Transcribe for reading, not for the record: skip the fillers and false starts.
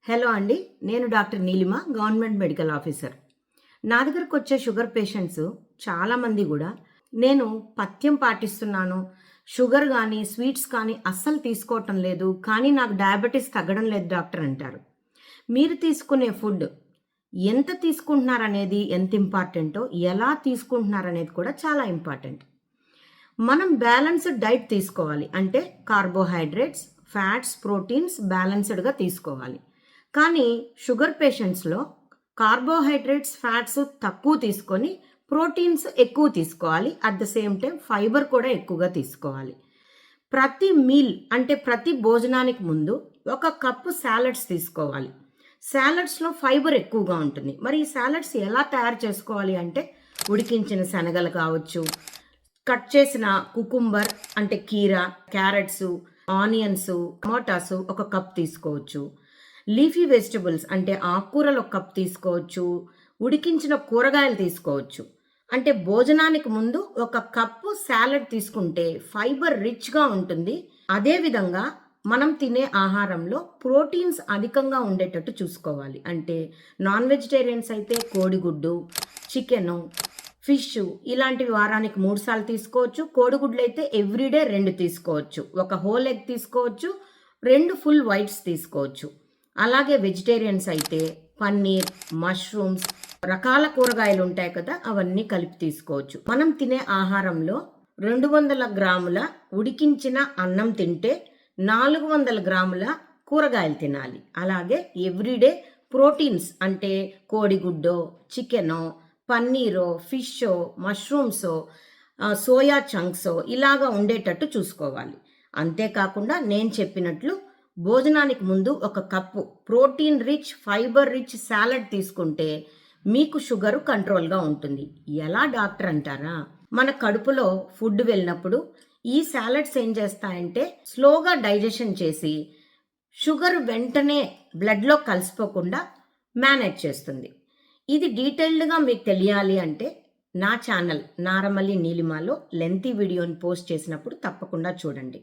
Hello అండి. నేను doctor Neelima, government medical officer. నా దగ్గరకు వచ్చే షుగర్ పేషెంట్స్ చాలామంది కూడా నేను పథ్యం పాటిస్తున్నాను, షుగర్ కానీ స్వీట్స్ కానీ అస్సలు తీసుకోవటం లేదు, కానీ నాకు డయాబెటీస్ తగ్గడం లేదు డాక్టర్ అంటారు. మీరు తీసుకునే ఫుడ్ ఎంత తీసుకుంటున్నారనేది ఎంత ఇంపార్టెంటో, ఎలా తీసుకుంటున్నారనేది కూడా చాలా ఇంపార్టెంట్. మనం బ్యాలెన్స్డ్ డైట్ తీసుకోవాలి. అంటే కార్బోహైడ్రేట్స్, ఫ్యాట్స్, ప్రోటీన్స్ బ్యాలెన్స్డ్గా తీసుకోవాలి. కానీ షుగర్ పేషెంట్స్లో కార్బోహైడ్రేట్స్, ఫ్యాట్స్ తక్కువ తీసుకొని ప్రోటీన్స్ ఎక్కువ తీసుకోవాలి. At the same time fibre కూడా ఎక్కువగా తీసుకోవాలి. ప్రతి మీల్ అంటే ప్రతి భోజనానికి ముందు ఒక కప్పు సాలడ్స్ తీసుకోవాలి. సాలడ్స్లో ఫైబర్ ఎక్కువగా ఉంటుంది. మరి ఈ సాలడ్స్ ఎలా తయారు చేసుకోవాలి అంటే ఉడికించిన శనగలు కావచ్చు, కట్ చేసిన కుకుంబర్ అంటే కీరా, క్యారెట్స్, ఆనియన్స్, టమాటాస్ ఒక కప్ తీసుకోవచ్చు. లీఫీ వెజిటబుల్స్ అంటే ఆకుకూరలు ఒక కప్ తీసుకోవచ్చు. ఉడికించిన కూరగాయలు తీసుకోవచ్చు. అంటే భోజనానికి ముందు ఒక కప్పు సాలడ్ తీసుకుంటే ఫైబర్ రిచ్గా ఉంటుంది. అదేవిధంగా మనం తినే ఆహారంలో ప్రోటీన్స్ అధికంగా ఉండేటట్టు చూసుకోవాలి. అంటే నాన్ వెజిటేరియన్స్ అయితే కోడిగుడ్డు, చికెను, ఫిష్ ఇలాంటివి వారానికి 3 సార్లు తీసుకోవచ్చు. కోడిగుడ్లు అయితే ఎవ్రీడే 2 తీసుకోవచ్చు. ఒక హోల్ ఎగ్ తీసుకోవచ్చు, 2 ఫుల్ వైట్స్ తీసుకోవచ్చు. అలాగే వెజిటేరియన్స్ అయితే పన్నీర్, మష్రూమ్స్, రకాల కూరగాయలు ఉంటాయి కదా, అవన్నీ కలిపి తీసుకోవచ్చు. మనం తినే ఆహారంలో 200 గ్రాముల ఉడికించిన అన్నం తింటే 400 గ్రాముల కూరగాయలు తినాలి. అలాగే ఎవ్రీడే ప్రోటీన్స్ అంటే కోడిగుడ్డో, చికెనో, పన్నీరో, ఫిషో, మష్రూమ్సో, సోయా చంక్సో ఇలాగా ఉండేటట్టు చూసుకోవాలి. అంతేకాకుండా నేను చెప్పినట్లు భోజనానికి ముందు ఒక cup protein rich, fibre rich salad తీసుకుంటే మీకు షుగరు కంట్రోల్గా ఉంటుంది. ఎలా డాక్టర్ అంటారా? మన కడుపులో ఫుడ్ వెళ్ళినప్పుడు ఈ సాలడ్స్ ఏం చేస్తాయంటే స్లోగా డైజెషన్ చేసి షుగర్ వెంటనే బ్లడ్లో కలిసిపోకుండా మేనేజ్ చేస్తుంది. ఇది డీటెయిల్డ్గా మీకు తెలియాలి అంటే నా ఛానల్ నారమల్లి నీలిమలో లెంతీ వీడియోని పోస్ట్ చేసినప్పుడు తప్పకుండా చూడండి.